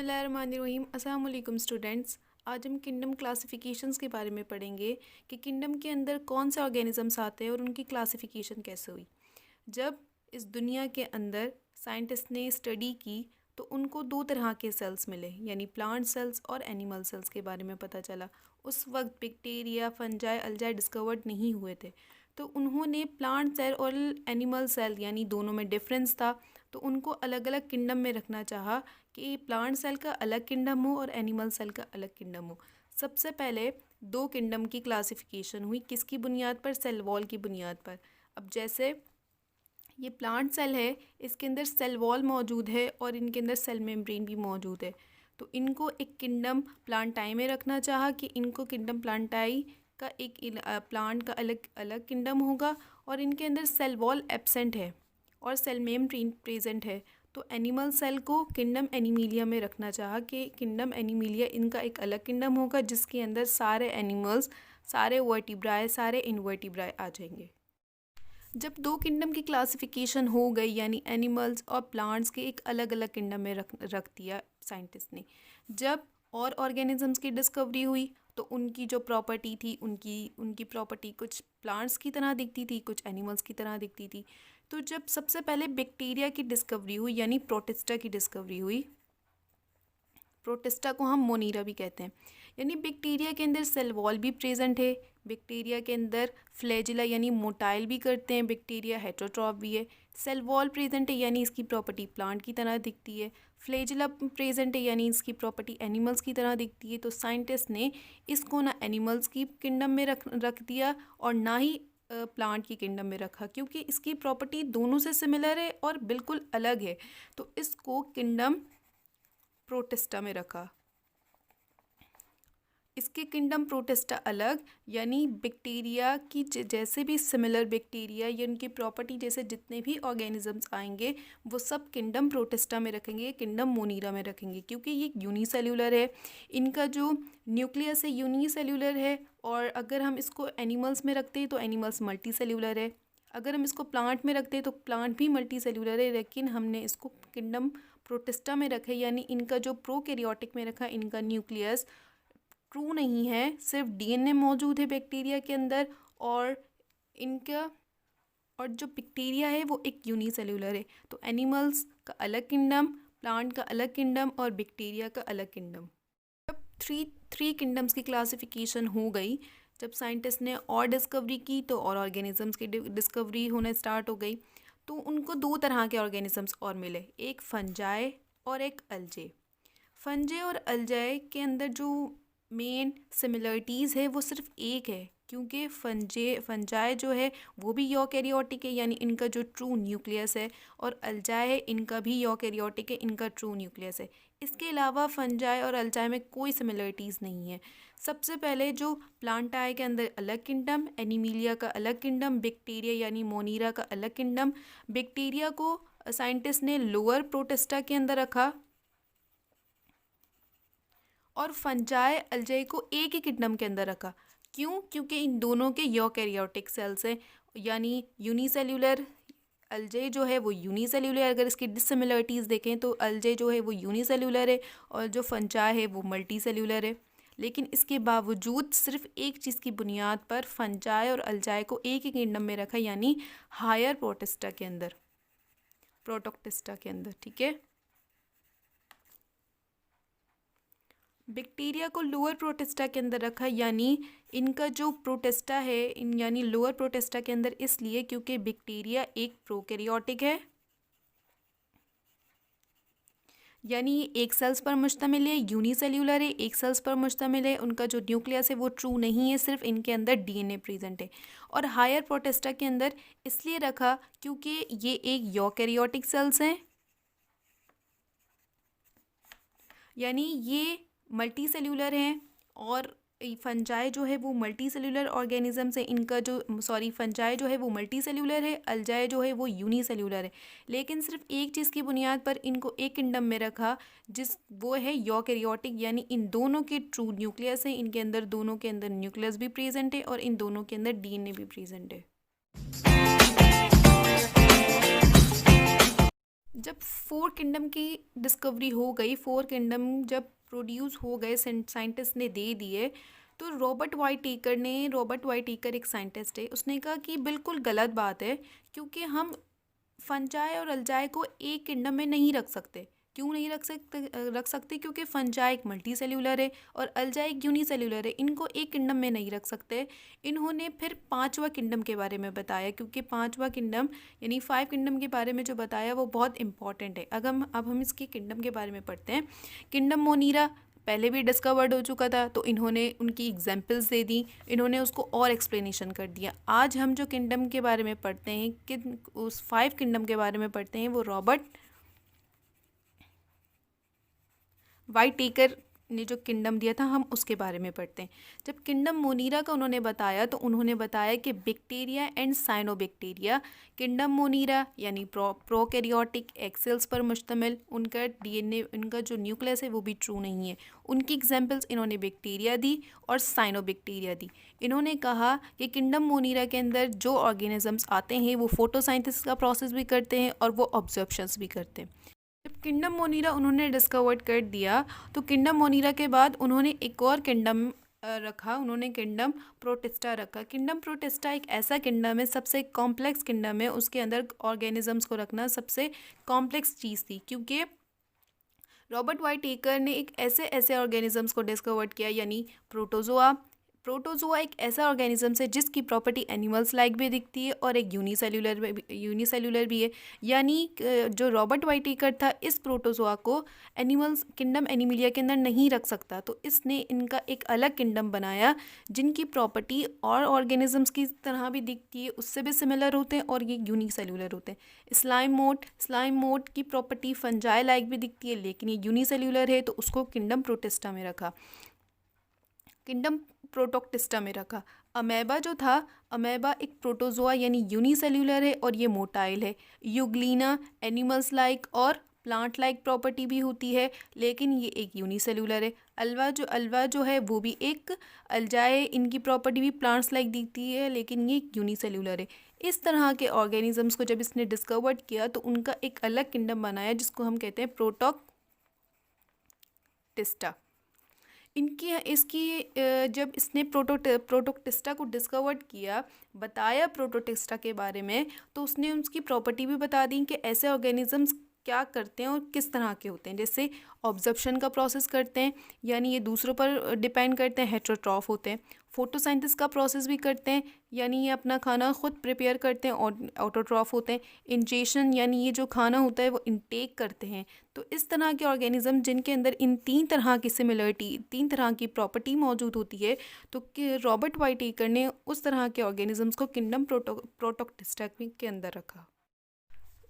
बिस्मिल्लाहिर्रहमानिर्रहीम। अस्सलाम वालेकुम स्टूडेंट्स। आज हम किंगडम क्लासिफिकेशंस के बारे में पढ़ेंगे कि किंगडम के अंदर कौन से ऑर्गेनिजम्स आते हैं और उनकी क्लासिफिकेशन कैसे हुई। जब इस दुनिया के अंदर साइंटिस्ट ने स्टडी की तो उनको दो तरह के सेल्स मिले, यानी प्लांट सेल्स और एनिमल सेल्स के बारे में पता चला। उस वक्त बैक्टीरिया, फंजाई, अल्जाई डिस्कवर्ड नहीं हुए थे, तो उन्होंने प्लांट सेल और एनिमल सेल यानी दोनों में डिफरेंस था, तो उनको अलग अलग किंगडम में रखना चाहा कि प्लांट सेल का अलग किंगडम हो और एनिमल सेल का अलग किंगडम हो। सबसे पहले दो किंगडम की क्लासिफिकेशन हुई, किसकी बुनियाद पर? सेल वॉल की बुनियाद पर। अब जैसे ये प्लांट सेल है, इसके अंदर सेल वॉल मौजूद है और इनके अंदर सेल मेम्ब्रेन भी मौजूद है, तो इनको एक किंगडम प्लांटाई में रखना चाहा कि इनको किंगडम प्लांटाई का एक प्लांट का अलग अलग किंगडम होगा और इनके अंदर सेल वॉल एब्सेंट है और सेल मेम्ब्रेन प्रेजेंट है, तो एनिमल सेल को किंगडम एनिमीलिया में रखना चाहा कि किंगडम एनिमीलिया इनका एक अलग किंगडम होगा जिसके अंदर सारे एनिमल्स, सारे वर्टिब्राए, सारे इनवर्टिब्राए आ जाएंगे। जब दो किंगडम की क्लासिफिकेशन हो गई, यानी एनिमल्स और प्लांट्स के एक अलग अलग किंगडम में रख दिया साइंटिस्ट ने, जब और ऑर्गेनिजम्स की डिस्कवरी हुई तो उनकी जो प्रॉपर्टी थी, उनकी प्रॉपर्टी कुछ प्लांट्स की तरह दिखती थी, कुछ एनिमल्स की तरह दिखती थी। तो जब सबसे पहले बैक्टीरिया की डिस्कवरी हुई, यानी प्रोटिस्टा की डिस्कवरी हुई, प्रोटिस्टा को हम मोनीरा भी कहते हैं, यानी बैक्टीरिया के अंदर सेल वॉल भी प्रेजेंट है, बैक्टीरिया के अंदर फ्लैजिला यानी मोटाइल भी करते हैं, बैक्टीरिया हेटरोट्रॉफ भी है, सेल वॉल प्रेजेंट है यानी इसकी प्रॉपर्टी प्लांट की तरह दिखती है, फ्लैजिला प्रेजेंट है यानी इसकी प्रॉपर्टी एनिमल्स की तरह दिखती है। तो साइंटिस्ट ने इसको ना एनिमल्स की किंगडम में रख दिया और ना ही प्लांट की किंगडम में रखा, क्योंकि इसकी प्रॉपर्टी दोनों से सिमिलर है और बिल्कुल अलग है, तो इसको किंगडम प्रोटिस्टा में रखा। इसके किंगडम प्रोटिस्टा अलग, यानी बैक्टीरिया की जैसे भी सिमिलर बैक्टीरिया या उनकी प्रॉपर्टी जैसे जितने भी ऑर्गेनिजम्स आएंगे वो सब किंगडम प्रोटिस्टा में रखेंगे, किंगडम मोनीरा में रखेंगे, क्योंकि ये यूनिसेल्यूलर है, इनका जो न्यूक्लियस है यूनिसेल्यूलर है, और अगर हम इसको एनिमल्स में रखते हैं तो एनिमल्स मल्टी सेल्यूलर है, अगर हम इसको प्लांट में रखते हैं तो प्लांट भी मल्टी सेल्यूलर है, लेकिन हमने इसको किंगडम प्रोटिस्टा में रखा है, यानी इनका जो प्रोकैरियोटिक में रखा, इनका न्यूक्लियस ट्रू नहीं है, सिर्फ डीएनए मौजूद है बैक्टीरिया के अंदर, और जो बैक्टीरिया है वो एक यूनिसेल्यूलर है। तो एनिमल्स का अलग किंगडम, प्लांट का अलग किंगडम और बैक्टीरिया का अलग किंगडम। जब थ्री किंगडम्स की क्लासिफिकेशन हो गई, जब साइंटिस्ट ने और डिस्कवरी की तो और ऑर्गेनिजम्स की डिस्कवरी होने स्टार्ट हो गई, तो उनको दो तरह के ऑर्गेनिजम्स और मिले, एक फंजाई और एक अल्जे। फंजे और अल्जाई के अंदर जो मेन सिमिलरिटीज़ है वो सिर्फ एक है, क्योंकि फंजाई जो है वो भी यूकैरियोटिक है, यानी इनका जो ट्रू न्यूक्लियस है, और अल्जाई है इनका भी यूकैरियोटिक है, इनका ट्रू न्यूक्लियस है। इसके अलावा फंजाई और अल्जाई में कोई सिमिलरिटीज़ नहीं है। सबसे पहले जो प्लांटाई के अंदर अलग किंगडम, एनिमीलिया का अलग किंगडम, बैक्टीरिया यानी मोनीरा का अलग किंगडम। बैक्टीरिया को साइंटिस्ट ने लोअर प्रोटिस्टा के अंदर रखा और फंजाई, अल्जाई को एक ही किंगडम के अंदर रखा। क्यों? क्योंकि इन दोनों के यूकैरियोटिक सेल्स हैं, यानी यूनिसेल्यूलर। अल्जाई जो है वो यूनिसेल्यूलर, अगर इसकी डिससिमिलरिटीज़ देखें तो अल्जाई जो है वो यूनिसेल्यूलर है और जो फंजाई है वो मल्टी सेल्यूलर है। लेकिन इसके बावजूद सिर्फ एक चीज़ की बुनियाद पर फंजाई और अल्जाई को एक ही किंगडम में रखा, यानी हायर प्रोटिस्टा के अंदर, प्रोटोक्टिस्टा के अंदर। ठीक है, बैक्टीरिया को लोअर प्रोटिस्टा के अंदर रखा, यानी इनका जो प्रोटिस्टा है यानी लोअर प्रोटिस्टा के अंदर इसलिए क्योंकि बैक्टीरिया एक प्रोकैरियोटिक है, यानी ये एक सेल्स पर मुश्तमिल है, यूनिसेल्यूलर है, एक सेल्स पर मुश्तमिल है, उनका जो न्यूक्लियस है वो ट्रू नहीं है, सिर्फ इनके अंदर डीएनए प्रेजेंट है। और हायर प्रोटिस्टा के अंदर इसलिए रखा क्योंकि ये एक यूकैरियोटिक सेल्स हैं, यानी ये मल्टी सेल्यूलर हैं, और फंजाई जो है वो मल्टी सेल्यूलर ऑर्गेनिजम्स है, इनका जो फंजाई जो है वो मल्टी सेल्यूलर है, अल्जाई जो है वो यूनिसेल्यूलर है, लेकिन सिर्फ एक चीज़ की बुनियाद पर इनको एक किंगडम में रखा, वो है यूकैरियोटिक, यानी इन दोनों के ट्रू न्यूक्लियस है, इनके अंदर दोनों के अंदर न्यूक्लियस भी प्रेजेंट है और इन दोनों के अंदर डीएनए भी प्रेजेंट है। जब 4 किंगडम की डिस्कवरी हो गई, 4 किंगडम जब प्रोड्यूस हो गए, साइंटिस्ट ने दे दिए, तो रॉबर्ट वाई टीकर एक साइंटिस्ट है, उसने कहा कि बिल्कुल गलत बात है, क्योंकि हम फंजाई और अल्जाई को एक किंगडम में नहीं रख सकते। क्यों नहीं रख सकते? क्योंकि फंजाई एक मल्टी सेल्यूलर है और अल्जाई एक यूनिसेल्यूलर है, इनको एक किंगडम में नहीं रख सकते। इन्होंने फिर पांचवा किंगडम के बारे में बताया, क्योंकि पांचवा किंगडम यानी 5 किंगडम के बारे में जो बताया वो बहुत इंपॉर्टेंट है। अब हम इसकी किंगडम के बारे में पढ़ते हैं। किंगडम मोनीरा पहले भी डिस्कवर्ड हो चुका था, तो इन्होंने उनकी एग्जाम्पल्स दे दी, इन्होंने उसको और एक्सप्लेनेशन कर दिया। आज हम जो किंगडम के बारे में पढ़ते हैं, कि उस 5 किंगडम के बारे में पढ़ते हैं, वो रॉबर्ट वाइट टेकर ने जो किंगडम दिया था, हम उसके बारे में पढ़ते हैं। जब किंगडम मोनीरा का उन्होंने बताया, तो उन्होंने बताया कि बैक्टीरिया एंड साइनोबैक्टीरिया, किंगडम मोनीरा यानी प्रोकैरियोटिक एग सेल्स पर मुश्तमिल, उनका डीएनए, उनका जो न्यूक्लियस है वो भी ट्रू नहीं है। उनकी एग्जाम्पल्स इन्होंने बैक्टीरिया दी और साइनोबैक्टीरिया दी। इन्होंने कहा कि किंगडम मोनीरा के अंदर जो ऑर्गेनिजम्स आते हैं वो फोटोसाइंथेसिस का प्रोसेस भी करते हैं और वो ऑब्जर्प्शंस भी करते हैं। जब किंगडम मोनीरा उन्होंने डिस्कवर्ड कर दिया, तो किंगडम मोनीरा के बाद उन्होंने एक और किंगडम रखा, उन्होंने किंगडम प्रोटिस्टा रखा। किंगडम प्रोटिस्टा एक ऐसा किंगडम है, सबसे कॉम्प्लेक्स किंगडम है, उसके अंदर ऑर्गेनिजम्स को रखना सबसे कॉम्प्लेक्स चीज़ थी, क्योंकि रॉबर्ट वाई टेकर ने एक ऐसे ऐसे ऑर्गेनिजम्स को डिस्कवर्ड किया, यानी प्रोटोजोआ एक ऐसा ऑर्गेनिजम्स है जिसकी प्रॉपर्टी एनिमल्स लाइक भी दिखती है और एक यूनिसेल्यूलर भी है। यानी जो रॉबर्ट वाई टेकर था, इस प्रोटोजोआ को एनिमल्स किंगडम एनिमिलिया के अंदर नहीं रख सकता, तो इसने इनका एक अलग किंगडम बनाया जिनकी प्रॉपर्टी और ऑर्गेनिजम्स की तरह भी दिखती है, उससे भी सिमिलर होते हैं और ये यूनिसेल्यूलर होते हैं। स्लाइम मोट की प्रॉपर्टी फंजाई लाइक भी दिखती है, लेकिन ये यूनिसेल्यूलर है, तो उसको किंगडम प्रोटिस्टा में रखा, किंगडम प्रोटोक्टिस्टा में रखा। अमेबा जो था, अमेबा एक प्रोटोजोआ यानी यूनिसेल्यूलर है और ये मोटाइल है। यूग्लिना एनिमल्स लाइक और प्लांट लाइक प्रॉपर्टी भी होती है, लेकिन ये एक यूनिसेल्यूलर है। अल्वा जो है वो भी एक अल्जाए, इनकी प्रॉपर्टी भी प्लांट्स लाइक दिखती है, लेकिन ये यूनिसेल्यूलर है। इस तरह के ऑर्गेनिजम्स को जब इसने डिस्कवर्ड किया, तो उनका एक अलग किंगडम बनाया जिसको हम कहते हैं प्रोटोक्टिस्टा। जब इसने प्रोटोक्टिस्टा को डिस्कवर्ड किया, बताया प्रोटोक्टिस्टा के बारे में, तो उसने उसकी प्रॉपर्टी भी बता दी कि ऐसे ऑर्गेनिजम्स क्या करते हैं और किस तरह के होते हैं। जैसे ऑब्जर्प्शन का प्रोसेस करते हैं, यानी ये दूसरों पर डिपेंड करते हैं, हेटेरोट्रॉफ होते हैं। फोटोसिंथेसिस का प्रोसेस भी करते हैं, यानी ये अपना खाना खुद प्रिपेयर करते हैं, और ऑटोट्रॉफ होते हैं। इंजेशन यानी ये जो खाना होता है वो इनटेक करते हैं। तो इस तरह के ऑर्गेनिज्म जिनके अंदर इन 3 तरह की सिमिलरिटी, 3 तरह की प्रॉपर्टी मौजूद होती है, तो रॉबर्ट वाई टेकर ने उस तरह के ऑर्गेनिजम्स को किंगडम प्रोटोक्टिस्टा के अंदर रखा।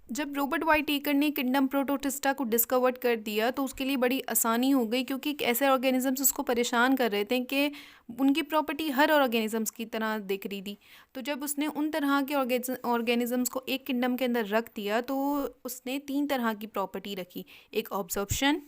जब रॉबर्ट वाई टेकर ने किंगडम प्रोटोक्टिस्टा को डिस्कवर्ड कर दिया, तो उसके लिए बड़ी आसानी हो गई, क्योंकि ऐसे ऑर्गेनिजम्स उसको परेशान कर रहे थे कि उनकी प्रॉपर्टी हर ऑर्गेनिजम्स की तरह दिख रही थी। तो जब उसने उन तरह के ऑर्गेनिजम्स को एक किंगडम के अंदर रख दिया, तो उसने 3 तरह की प्रॉपर्टी रखी, एक ऑब्जर्प्शन,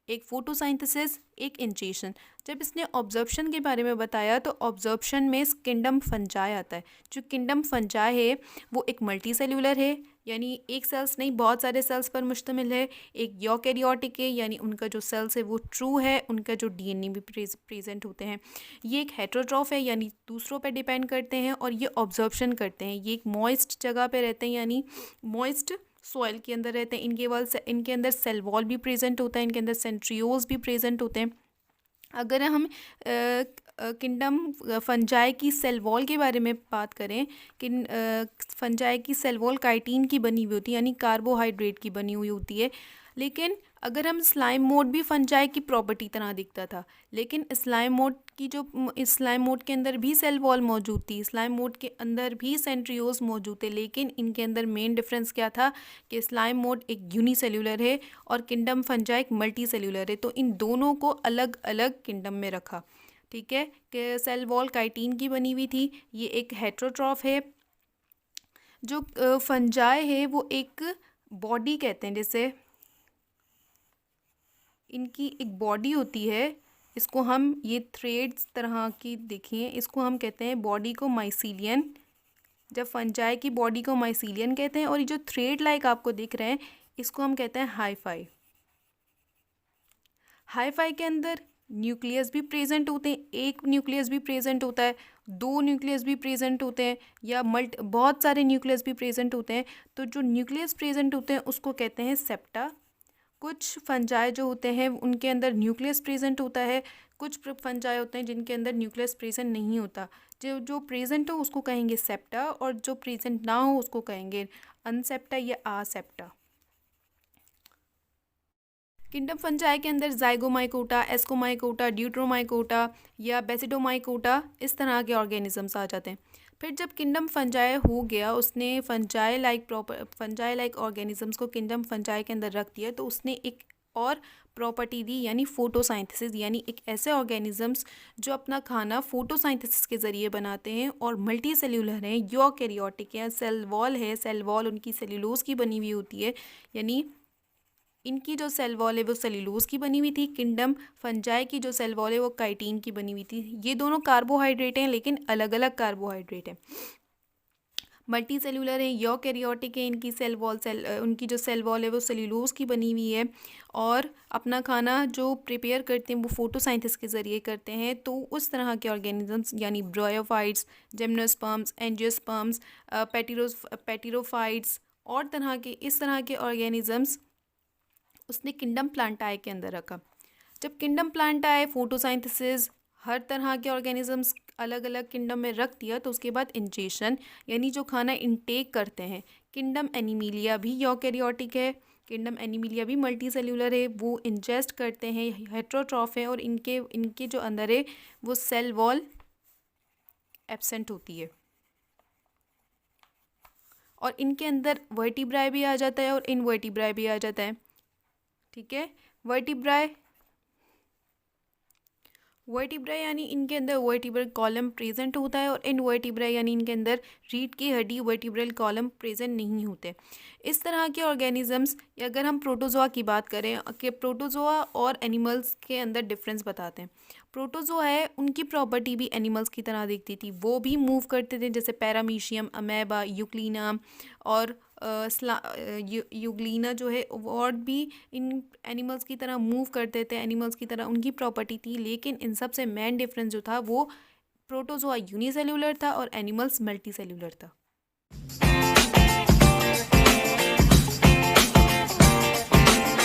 एक फोटोसाइंथेसिस, एक इंजेशन। जब इसने ऑब्जर्प्शन के बारे में बताया, तो ऑब्जर्प्शन में किंगडम फंजाई आता है। जो किंगडम फंजाई है वो एक मल्टी सेल्यूलर है, यानी एक सेल्स नहीं, बहुत सारे सेल्स पर मुश्तमिल है। एक यूकैरियोटिक है, यानी उनका जो सेल्स है वो ट्रू है, उनका जो डीएनए भी प्रेजेंट होते हैं। ये एक हेटेरोट्रॉफ है, यानी दूसरों पर डिपेंड करते हैं, और ये ऑब्जर्प्शन करते हैं। ये एक मॉइस्ट जगह पे रहते हैं, यानी मॉइस्ट सॉइल के अंदर रहते हैं। इनके अंदर सेल वॉल भी प्रेजेंट होता है, इनके अंदर सेंट्रियोल्स भी प्रेजेंट होते हैं। अगर हम किंगडम फंजाई की सेल वॉल के बारे में बात करें, कि फंजाई की सेल वॉल काइटिन की बनी हुई होती है, यानी कार्बोहाइड्रेट की बनी हुई होती है। लेकिन अगर हम स्लाइम मोड भी फंजाई की प्रॉपर्टी तरह दिखता था, लेकिन स्लाइम मोड के अंदर भी सेल वॉल मौजूद थी, स्लाइम मोड के अंदर भी सेंट्रियोल्स मौजूद थे, लेकिन इनके अंदर मेन डिफरेंस क्या था कि स्लाइम मोड एक यूनिसेल्यूलर है और किंगडम फंजाई एक मल्टी सेल्यूलर है। तो इन दोनों को अलग अलग किंगडम में रखा, ठीक है। कि सेल वॉल काइटिन की बनी हुई थी, ये एक हेटेरोट्रॉफ है। जो फंजाई है वो एक बॉडी कहते हैं, जैसे इनकी एक बॉडी होती है, इसको हम ये थ्रेड्स तरह की देखिए, इसको हम कहते हैं बॉडी को माइसीलियन। जब फंजाई की बॉडी को माइसीलियन कहते हैं, और ये जो थ्रेड लाइक आपको दिख रहे हैं, इसको हम कहते हैं हाई-फाई। हाई-फाई के अंदर न्यूक्लियस भी प्रेजेंट होते हैं, एक न्यूक्लियस भी प्रेजेंट होता है, दो न्यूक्लियस भी प्रेजेंट होते हैं, या बहुत सारे न्यूक्लियस भी प्रेजेंट होते हैं। तो जो न्यूक्लियस प्रेजेंट होते हैं उसको कहते हैं सेप्टा। कुछ फंजाई जो होते हैं उनके अंदर न्यूक्लियस प्रेजेंट होता है, कुछ फंजाई होते हैं जिनके अंदर न्यूक्लियस प्रेजेंट नहीं होता। जो जो प्रेजेंट हो उसको कहेंगे सेप्टा, और जो प्रेजेंट ना हो उसको कहेंगे अनसेप्टा या आसेप्टा। किंगडम फंजाई के अंदर जाइगोमाइकोटा, एस्कोमाइकोटा, ड्यूट्रोमाइकोटा या बेसिडोमाइकोटा इस तरह के ऑर्गेनिजम्स आ जाते हैं। फिर जब किंगडम फंजाई हो गया, उसने फंजाई लाइक ऑर्गेनिजम्स को किंगडम फंजाई के अंदर रख दिया, तो उसने एक और प्रॉपर्टी दी, यानी फोटोसाइंथेसिस, यानी एक ऐसे ऑर्गेनिजम्स जो अपना खाना फोटोसाइंथेसिस के ज़रिए बनाते हैं और मल्टी सेल्यूलर हैं, यूकैरियोटिक हैं, सेल वॉल है, सेल वॉल उनकी सेल्यूलोज की बनी हुई होती है, यानी इनकी जो सेल वॉल है वो सेल्यूलोज की बनी हुई थी। किंगडम फंजाई की जो सेल वॉल है वो काइटिन की बनी हुई थी। ये दोनों कार्बोहाइड्रेट हैं, लेकिन अलग अलग कार्बोहाइड्रेट हैं। मल्टी सेल्यूलर हैं, यूकैरियोटिक है, इनकी उनकी जो सेल वॉल है वो सेल्यूलोज की बनी हुई है, और अपना खाना जो प्रिपेयर करते हैं वो फोटोसाइंथेसिस के ज़रिए करते हैं। तो उस तरह के ऑर्गेनिजम्स यानी ब्रायोफाइट्स, जिम्नोस्पर्म्स, एंजियोस्पर्म्स, पेटिरोफाइट्स और इस तरह के ऑर्गेनिजम्स उसने किंगडम प्लांटाई के अंदर रखा। जब किंगडम प्लांटाई फोटोसाइंथेसिस हर तरह के ऑर्गेनिजम्स अलग अलग किंगडम में रख दिया, तो उसके बाद इंजेशन यानी जो खाना इनटेक करते हैं। किंगडम एनिमिलिया भी यूकैरियोटिक है, किंगडम एनिमिलिया भी मल्टी सेल्यूलर है, वो इंजेस्ट करते हैं, हेट्रोट्रॉफ है, और इनके जो अंदर है वो सेल वॉल एब्सेंट होती है, और इनके अंदर वर्टिब्राई भी आ जाता है और इनवर्टिब्राई भी आ जाता है। ठीक है, वर्टिब्राई यानी इनके अंदर वर्टिब्रल कॉलम प्रेजेंट होता है, और इनवर्टिब्राई यानी इनके अंदर रीढ़ की हड्डी वर्टिब्रल कॉलम प्रेजेंट नहीं होते। इस तरह के ऑर्गेनिजम्स, अगर हम प्रोटोजोआ की बात करें कि प्रोटोजोआ और एनिमल्स के अंदर डिफरेंस बताते हैं। प्रोटोजोआ है, उनकी प्रॉपर्टी भी एनिमल्स की तरह दिखती थी, वो भी मूव करते थे, जैसे पैरामीशियम, अमेबा, यूग्लिना और यूग्लिना जो है, और भी इन एनिमल्स की तरह मूव करते थे, एनिमल्स की तरह उनकी प्रॉपर्टी थी। लेकिन इन सब से मेन डिफरेंस जो था वो प्रोटोजोआ यूनिसेल्यूलर था और एनिमल्स मल्टी सेल्यूलर था।